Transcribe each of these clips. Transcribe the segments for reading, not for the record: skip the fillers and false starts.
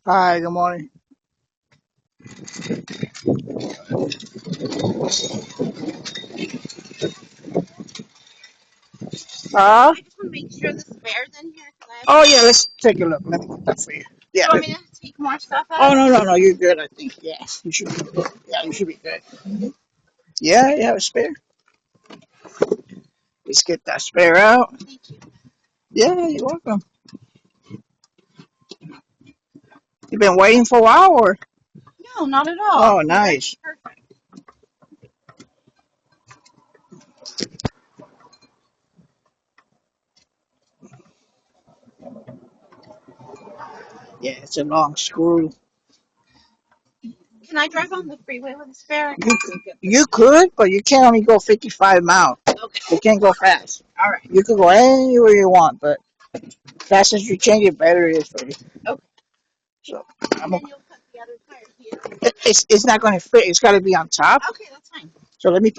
Hi, good morning. I just want to make sure the spare's in here because I have. Oh yeah, let's take a look. Let me get that for you. Do Yeah. you want me to take more stuff Oh out? no, you're good. I think. Yeah, you should be good. Yeah, you should be good. Yeah, you have a spare. Let's get that spare out. Thank you. Yeah, you're welcome. You've been waiting for a while, or? No, not at all. Oh, You guys nice. are perfect. Yeah, it's a long screw. Can I drive on the freeway with a spare? I You can get you this. could, but you can only go 55 miles. Okay. You can't go fast. All right. You could go anywhere you want, but fastest you change it, better it is for you. Okay. So And I'm a, then you'll put the other tire here. it's not going to fit. It's got to be on top. Okay, that's fine. So let me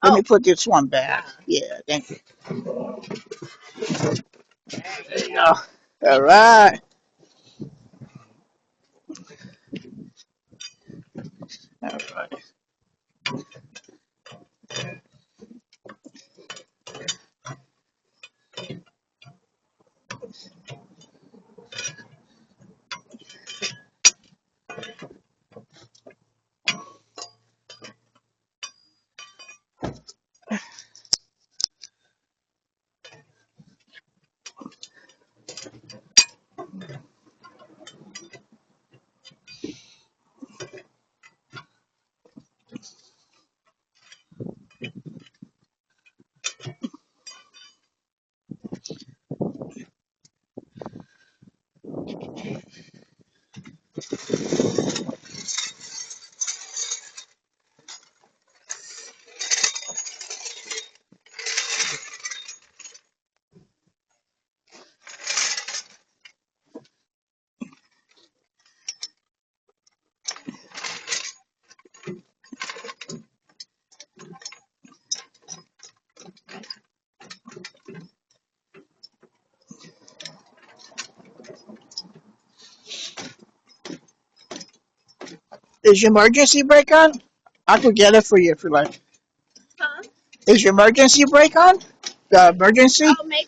Oh. put this one back. Yeah, thank you. There There you you go. go. All right. All right. Is your emergency brake on? I could get it for you if you like. Huh? Is your emergency brake on? The emergency? Oh, maybe